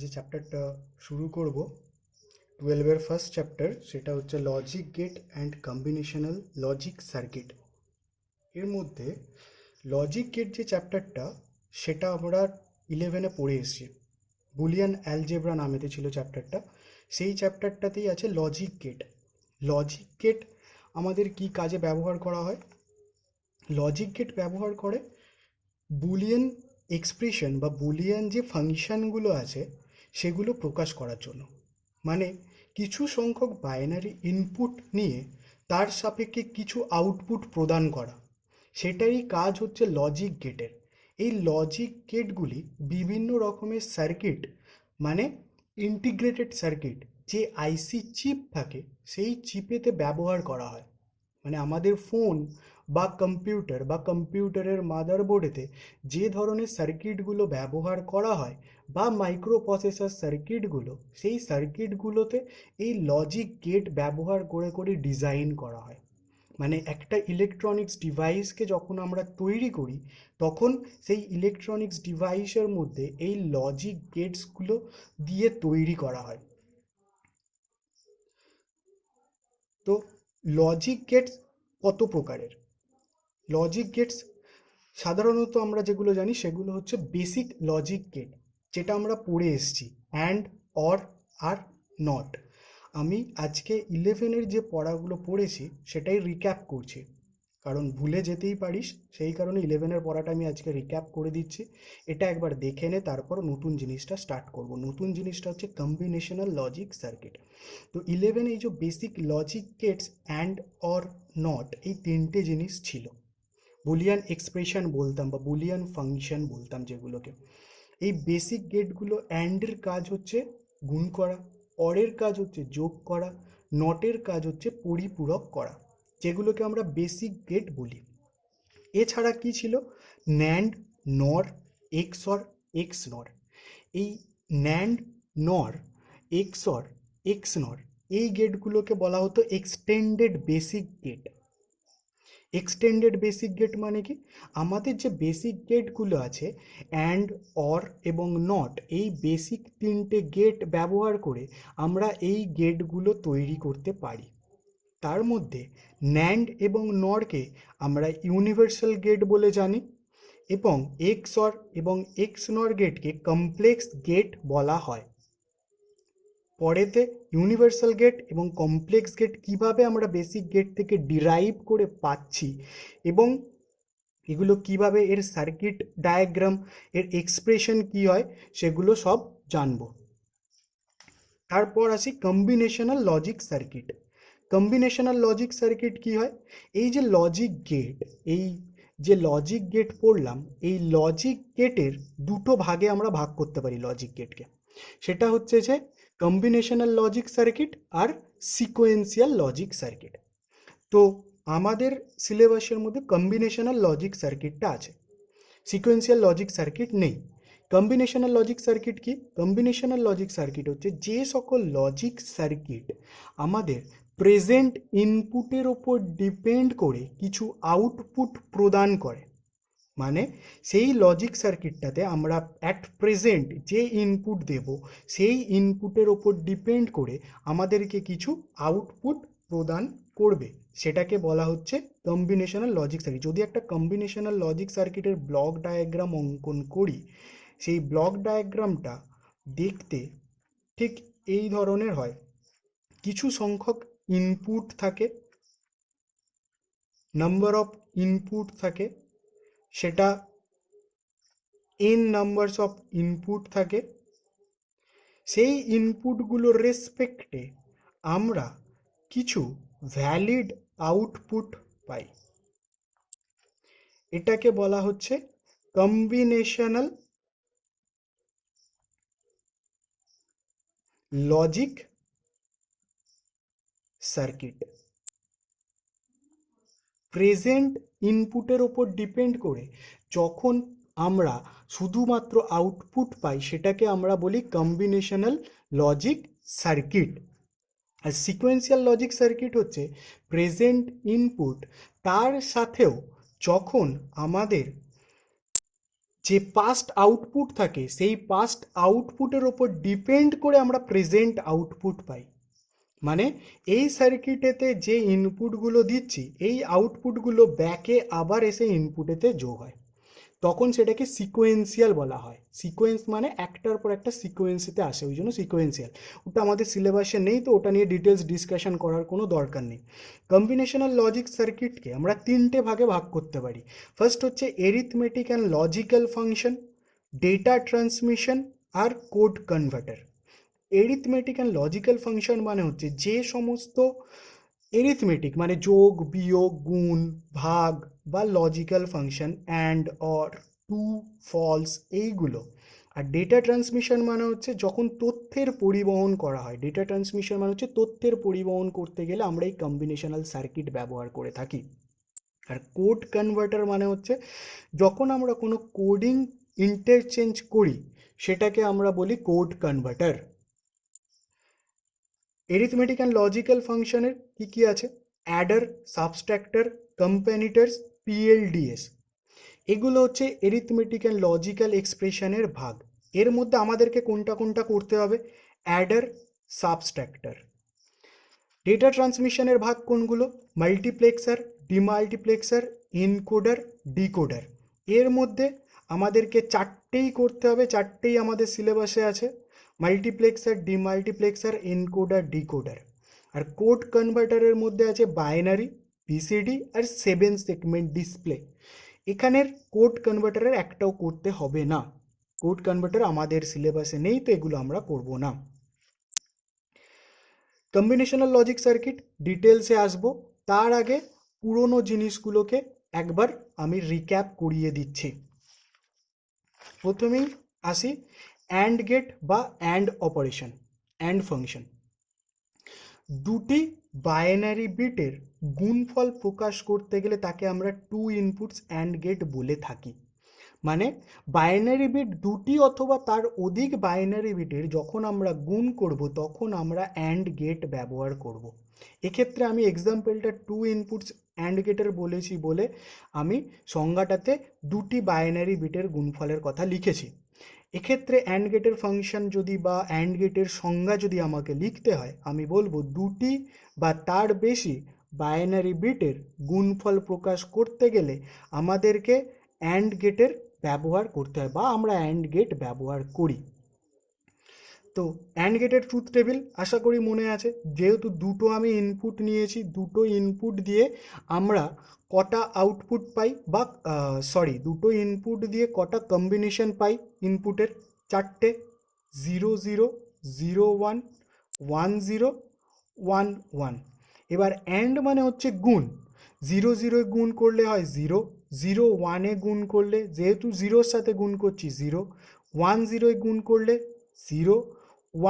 যে চ্যাপ্টারটা শুরু করব 12-এর ফার্স্ট চ্যাপ্টার, সেটা হচ্ছে logic gate and combinational logic circuit. এর মধ্যে লজিক গেট যে চ্যাপ্টারটা সেটা আমরা 11-এ পড়ে এসেছি। বুলিয়ান অ্যালজেব্রা নামেতে ছিল চ্যাপ্টারটা। সেই চ্যাপ্টারটাতেই আছে লজিক গেট। লজিক গেট আমাদের কি কাজে ব্যবহার করা হয়? লজিক গেট ব্যবহার করে বুলিয়ান এক্সপ্রেশন বা বুলিয়ান যে ফাংশনগুলো আছে সেগুলো প্রকাশ করার জন্য। মানে কিছু সংখ্যক বাইনারি ইনপুট নিয়ে তার সাপেক্ষে কিছু আউটপুট প্রদান করা, সেটারই কাজ হচ্ছে লজিক গেটের। এই লজিক গেটগুলি বিভিন্ন রকমের সার্কিট, মানে ইন্টিগ্রেটেড সার্কিট, যে আইসি চিপ থাকে সেই চিপেতে ব্যবহার করা হয়। মানে আমাদের ফোন বা কম্পিউটার বা কম্পিউটারের মাদারবোর্ডেতে যে ধরনের সার্কিটগুলো ব্যবহার করা হয় বা মাইক্রো প্রসেসর সার্কিটগুলো, সেই সার্কিটগুলোতে এই লজিক গেট ব্যবহার করে করে ডিজাইন করা হয়। মানে একটা ইলেকট্রনিক্স ডিভাইসকে যখন আমরা তৈরি করি তখন সেই ইলেকট্রনিক্স ডিভাইসের মধ্যে এই লজিক গেটসগুলো দিয়ে তৈরি করা হয়। তো লজিক গেটস কত প্রকারের? লজিক গেটস সাধারণত আমরা যেগুলো জানি সেগুলো হচ্ছে বেসিক লজিক গেট, যেটা আমরা পড়ে এসেছি, অ্যান্ড, অর, আর, নট। আমি আজকে 11-এর যে পড়াগুলো পড়েছি সেটাই রিক্যাপ করছি, কারণ ভুলে যেতেই পারিস, সেই কারণে 11-এর পড়াটা আমি আজকে রিক্যাপ করে দিচ্ছি। এটা একবার দেখে নে, তারপর নতুন জিনিসটা স্টার্ট করব। নতুন জিনিসটা হচ্ছে কম্বিনেশনাল লজিক সার্কিট। তো 11 এই যে basic logic gates, and, or, not, এই তিনটে জিনিস ছিল। বুলিয়ান এক্সপ্রেশন বলতাম বা বুলিয়ান ফাংশন বলতাম যেগুলোকে। এই বেসিক গেটগুলো, অ্যান্ডের কাজ হচ্ছে গুণ করা, অরের কাজ হচ্ছে যোগ করা, নটের কাজ হচ্ছে পরিপূরক করা, যেগুলোকে আমরা বেসিক গেট বলি। এছাড়া কি ছিল? ন্যান্ড, নর, এক্সর, এক্সনর। এই ন্যান্ড, নর, এক্সর, এক্সনর, এই গেটগুলোকে বলা হতো extended basic gate. Extended basic gate মানে কি? আমাদের যে বেসিক গেটগুলো আছে, অ্যান্ড, অর এবং নট, এই বেসিক তিনটে গেট ব্যবহার করে আমরা এই গেটগুলো তৈরি করতে পারি। তার মধ্যে ন্যান্ড এবং নরকে আমরা ইউনিভার্সাল গেট বলে জানি, এবং এক্সঅর এবং এক্সনর গেটকে কমপ্লেক্স গেট বলা হয়। পরেতে ইউনিভার্সাল গেট এবং কমপ্লেক্স গেট কিভাবে আমরা বেসিক গেট থেকে ডিরাইভ করে পাচ্ছি এবং এগুলো কিভাবে এর সার্কিট ডায়াগ্রাম, এর এক্সপ্রেশন কি হয়, সেগুলো সব জানবো। তারপর আসি combinational logic circuit. Combinational logic circuit কি হয়? এই যে লজিক গেট, এই যে লজিক গেট পড়লাম, এই লজিক গেটের দুটো ভাগে আমরা ভাগ করতে পারি লজিক গেটকে। সেটা হচ্ছে যে কম্বিনেশনাল লজিক সার্কিট আর সিকোয়েন্সিয়াল লজিক সার্কিট। তো আমাদের সিলেবাসের মধ্যে কম্বিনেশনাল লজিক সার্কিটটা আছে, সিকোয়েন্সিয়াল লজিক সার্কিট নেই। কম্বিনেশনাল লজিক সার্কিট কি? কম্বিনেশনাল লজিক সার্কিট হচ্ছে যে সকল লজিক সার্কিট আমাদের প্রেজেন্ট ইনপুটের ওপর ডিপেন্ড করে কিছু আউটপুট প্রদান করে। মানে সেই লজিক সার্কিটটাতে আমরা অ্যাট প্রেজেন্ট যে ইনপুট দেব সেই ইনপুটের ওপর ডিপেন্ড করে আমাদেরকে কিছু আউটপুট প্রদান করবে, সেটাকে বলা হচ্ছে কম্বিনেশনাল লজিক সার্কিট। যদি একটা কম্বিনেশনাল লজিক সার্কিটের ব্লক ডায়াগ্রাম অঙ্কন করি, সেই ব্লক ডায়াগ্রামটা দেখতে ঠিক এই ধরনের হয়। কিছু সংখ্যক ইনপুট থাকে, নাম্বার অফ ইনপুট থাকে, সেটা n নাম্বারস অফ ইনপুট থাকে। সেই ইনপুটগুলোর রেসপেক্টে আমরা কিছু ভ্যালিড আউটপুট পাই। এটাকে বলা হচ্ছে কম্বিনেশনাল লজিক সার্কিট। প্রেজেন্ট ইনপুটের ওপর ডিপেন্ড করে যখন আমরা শুধুমাত্র আউটপুট পাই সেটাকে আমরা বলি কম্বিনেশনাল লজিক সার্কিট। আর সিকোয়েন্সিয়াল লজিক সার্কিট হচ্ছে প্রেজেন্ট ইনপুট, তার সাথেও যখন আমাদের যে পাস্ট আউটপুট থাকে সেই পাস্ট আউটপুটের ওপর ডিপেন্ড করে আমরা প্রেজেন্ট আউটপুট পাই। মানে এই সার্কিটেতে যে ইনপুটগুলো দিচ্ছি এই আউটপুটগুলো ব্যাকে আবার এসে ইনপুটেতে যোগ হয়, তখন সেটাকে সিকোয়েন্সিয়াল বলা হয়। সিকোয়েন্স মানে একটার পর একটা সিকোয়েন্সিতে আসে, ওই জন্য সিকোয়েন্সিয়াল। ওটা আমাদের সিলেবাসে নেই, তো ওটা নিয়ে ডিটেলস ডিসকাশন করার কোনো দরকার নেই। কম্বিনেশনাল লজিক সার্কিটকে আমরা তিনটে ভাগে ভাগ করতে পারি। ফার্স্ট হচ্ছে arithmetic and logical function, data transmission আর code converter. Arithmetic and logical function মানে হচ্ছে যে সমস্ত এরিথমেটিক মানে যোগ বিয়োগ গুণ ভাগ বা logical function and or true false এইগুলো। আর ডেটা ট্রান্সমিশন মানে হচ্ছে যখন তথ্যের পরিবহন করা হয়, ডেটা ট্রান্সমিশন মানে হচ্ছে তথ্যের পরিবহন করতে গেলে আমরা এই কম্বিনেশনাল সার্কিট ব্যবহার করে থাকি। আর কোড কনভার্টার মানে হচ্ছে যখন আমরা কোনো কোডিং ইন্টারচেঞ্জ করি সেটাকে আমরা বলি code converter. Arithmetic and logical ফাংশনের কি কি আছে? অ্যাডার, সাবস্ট্রাক্টর, কম্প্যারেটরস, পিএলডিএস। এগুলো হচ্ছে এরিথমেটিক অ্যান্ড লজিক্যাল এক্সপ্রেশনের ভাগ। এর মধ্যে আমাদেরকে কোনটা কোনটা করতে হবে? অ্যাডার, সাবস্ট্রাক্টর। ডেটা ট্রান্সমিশনের ভাগ কোনগুলো? Multiplexer, demultiplexer, encoder, decoder. এর মধ্যে আমাদেরকে চারটেই করতে হবে, চারটেই আমাদের সিলেবাসে আছে: মাল্টিপ্লেক্সার, ডিমাল্টিপ্লেক্সার, এনকোডার, ডিকোডার। আর কোড কনভার্টারের মধ্যে আছে বাইনারি, বিসিডি আর 7 সেগমেন্ট ডিসপ্লে। এখানের কোড কনভার্টারের একটাও করতে হবে না, কোড কনভার্টার আমাদের সিলেবাসে নেই, তো এগুলো আমরা করব না। কম্বিনেশনাল লজিক সার্কিট ডিটেলসে আসবো, তার আগে পুরনো জিনিসগুলোকে একবার আমি রিক্যাপ করিয়ে দিচ্ছি। প্রথমেই আসি অ্যান্ড গেট বা অ্যান্ড অপারেশন, অ্যান্ড ফাংশন। দুটি বাইনারি বিটের গুণফল প্রকাশ করতে গেলে তাকে আমরা টু ইনপুটস অ্যান্ড গেট বলে থাকি। মানে বাইনারি বিট দুটি অথবা তার অধিক বাইনারি বিটের যখন আমরা গুণ করব তখন আমরা অ্যান্ড গেট ব্যবহার করব। এক্ষেত্রে আমি এক্সাম্পলটা টু ইনপুটস অ্যান্ড গেটের বলেছি বলে আমি সংজ্ঞাটাতে দুটি বাইনারি বিটের গুণফলের কথা লিখেছি। এক্ষেত্রে অ্যান্ড গেটের ফাংশন যদি বা অ্যান্ড গেটের সংজ্ঞা যদি আমাকে লিখতে হয়, আমি বলবো দুটি বা তার বেশি বাইনারি বিটের গুণফল প্রকাশ করতে গেলে আমাদেরকে অ্যান্ড গেটের ব্যবহার করতে হয় বা আমরা অ্যান্ড গেট ব্যবহার করি। তো অ্যান্ড গেটের ট্রুথ টেবিল আশা করি মনে আছে। যেহেতু দুটো আমি ইনপুট নিয়েছি, দুটো ইনপুট দিয়ে আমরা কটা আউটপুট পাই বা দুটো ইনপুট দিয়ে কটা কম্বিনেশন পাই ইনপুটের? চারটে: 0 0, 0 1, 1 0, 1 1। এবার অ্যান্ড মানে হচ্ছে গুণ। 0 0 গুণ করলে হয় 0, 0 1 গুণ করলে, যেহেতু 0-র সাথে গুণ করছি 0, 1 0 গুণ করলে 0,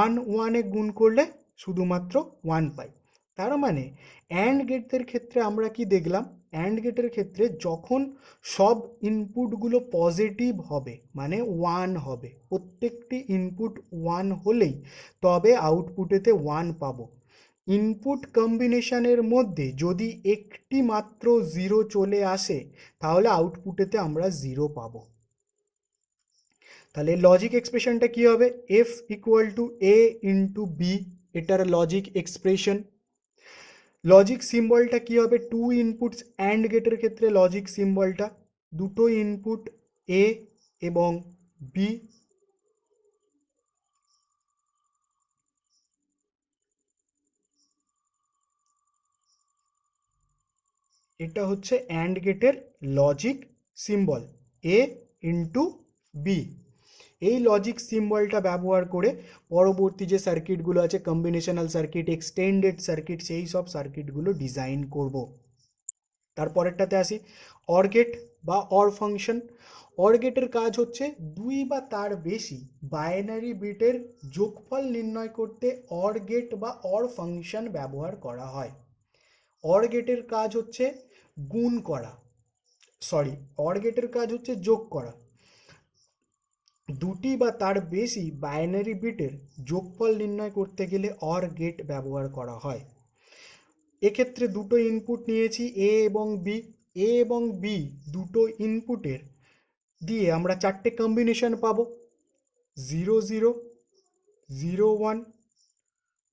1 1 গুণ করলে শুধুমাত্র 1 পাই। তার মানে অ্যান্ড গেটের ক্ষেত্রে আমরা কি দেখলাম? অ্যান্ড গেটের ক্ষেত্রে যখন সব ইনপুটগুলো পজিটিভ হবে মানে 1 হবে, প্রত্যেকটি ইনপুট 1 হলেই তবে আউটপুটেতে 1 পাবো। ইনপুট কম্বিনেশনের মধ্যে যদি একটি মাত্র 0 চলে আসে তাহলে আউটপুটেতে আমরা 0 পাবো। তাহলে লজিক এক্সপ্রেশনটা কি হবে? F equal to A into B, এটার লজিক এক্সপ্রেশন। লজিক সিম্বলটা কি হবে? টু ইনপুটস অ্যান্ড গেটের ক্ষেত্রে লজিক সিম্বলটা দুটো ইনপুট এ এবং বি, এটা হচ্ছে অ্যান্ড গেটের লজিক সিম্বল, এ ইন্টু বি। এই লজিক সিম্বলটা ব্যবহার করে পরবর্তী যে সার্কিটগুলো আছে, কম্বিনেশনাল সার্কিট, এক্সটেন্ডেড সার্কিট, সেই সব সার্কিটগুলো ডিজাইন করব। তারপরেরটাতে আসি, অর গেট বা অর ফাংশন। অর গেটের কাজ হচ্ছে দুই বা তার বেশি বাইনারি বিটের যোগফল নির্ণয় করতে অর গেট বা অর ফাংশন ব্যবহার করা হয়। অর গেটের কাজ হচ্ছে গুণ করা, অর গেটের কাজ হচ্ছে যোগ করা। দুটি বা তার বেশি বাইনারি বিটের যোগফল নির্ণয় করতে গেলে অর গেট ব্যবহার করা হয়। এক্ষেত্রে দুটো ইনপুট নিয়েছি এ এবং বি। এ এবং বি দুটো ইনপুটের দিয়ে আমরা চারটে কম্বিনেশন পাবো, 0 0 0 1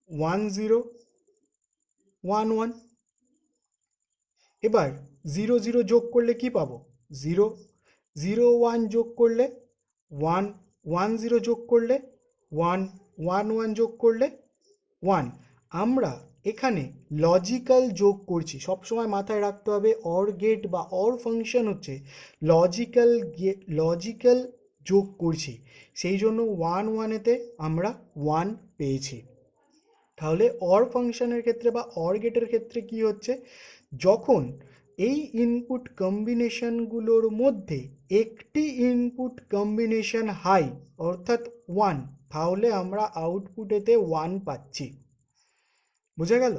1 0 1 1। এবার 0 0 যোগ করলে কি পাবো? 0 0 1 যোগ করলে 1 1 0 যোগ করলে 1 1 1 যোগ করলে 1। আমরা এখানে লজিক্যাল যোগ করছি, সবসময় মাথায় রাখতে হবে অর গেট বা অর ফাংশন হচ্ছে লজিক্যাল যোগ করছি, সেই জন্য 1 1-এতে আমরা 1 পেয়েছি। তাহলে অর ফাংশনের ক্ষেত্রে বা অর গেটের ক্ষেত্রে কি হচ্ছে, যখন এই ইনপুট কম্বিনেশনগুলোর মধ্যে একটি ইনপুট কম্বিনেশন হাই অর্থাৎ 1, তাহলে আমরা আউটপুটেতে 1 পাচ্ছি। বুঝা গেল?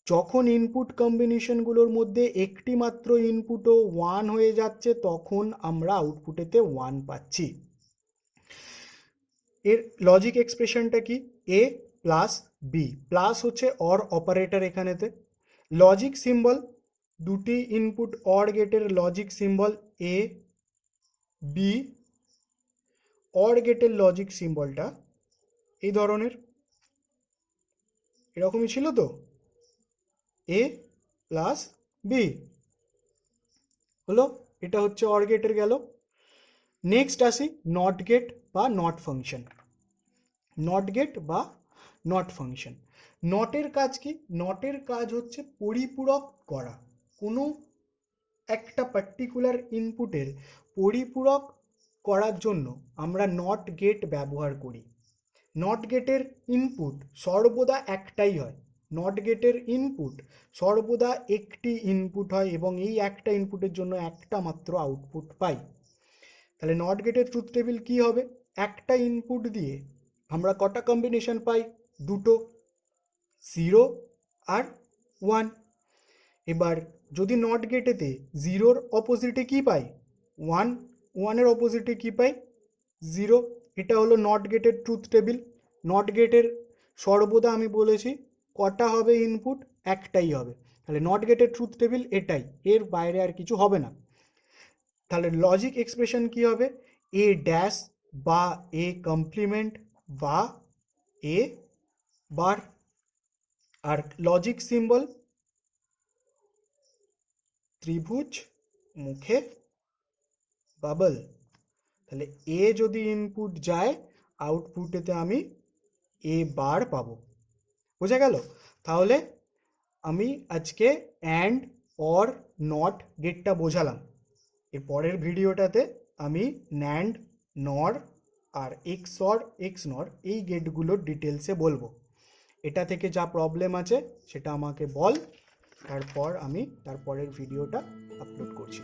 যখন ইনপুট কম্বিনেশনগুলোর মধ্যে একটি মাত্র ইনপুটও 1 হয়ে যাচ্ছে তখন আমরা আউটপুটেতে 1 পাচ্ছি। এর লজিক এক্সপ্রেশনটা কি? এ প্লাস বি, প্লাস হচ্ছে অর অপারেটর এখানেতে। লজিক সিম্বল, দুটি ইনপুট অর গেটের logic symbol A B. Or গেটের লজিক সিম্বলটা এই ধরনের, এরকমই ছিল তো, এ প্লাস বি হলো, এটা হচ্ছে অর গেটের গেল। নেক্সট আসি নট গেট বা নট ফাংশন। নট গেট বা নট ফাংশন, নটের কাজ কি? নটের কাজ হচ্ছে পরিপূরক করা, কোনো একটা পার্টিকুলার ইনপুটের পরিপূরক করার জন্য আমরা নট গেট ব্যবহার করি। নট গেটের ইনপুট সর্বদা একটাই হয়, নট গেটের ইনপুট সর্বদা একটি ইনপুট হয় এবং এই একটা ইনপুটের জন্য একটা মাত্র আউটপুট পাই। তাহলে নট গেটের ট্রুথ টেবিল কি হবে? একটা ইনপুট দিয়ে আমরা কটা কম্বিনেশন পাই? দুটো, 0 আর 1। এবার যদি নট গেটেতে 0-র অপোজিটে কি পাই? 1, 1-এর অপোজিটে কি পাই? 0। এটা হলো নট গেটের ট্রুথ টেবিল। নট গেটের সর্বদা আমি বলেছি কটা হবে ইনপুট? একটাই হবে। তাহলে নট গেটের ট্রুথ টেবিল এটাই, এর বাইরে আর কিছু হবে না। তাহলে লজিক এক্সপ্রেশন কি হবে? এ ড্যাশ বা এ কমপ্লিমেন্ট বা এ বার। আর লজিক সিম্বল ত্রিভুজ মুখে বাবল। তাহলে এ যদি ইনপুট যায় আউটপুটেতে আমি এ বার পাবো। বোঝা গেল? তাহলে আমি আজকে অ্যান্ড অর নট গেটটা বোঝালাম। এর পরের ভিডিওটাতে আমি ন্যান্ড, নর আর এক্সঅর এক্সনর এই গেটগুলোর ডিটেলসে বলবো। এটা থেকে যা প্রবলেম আছে সেটা আমাকে বল, তারপর আমি তারপরের ভিডিওটা আপলোড করছি।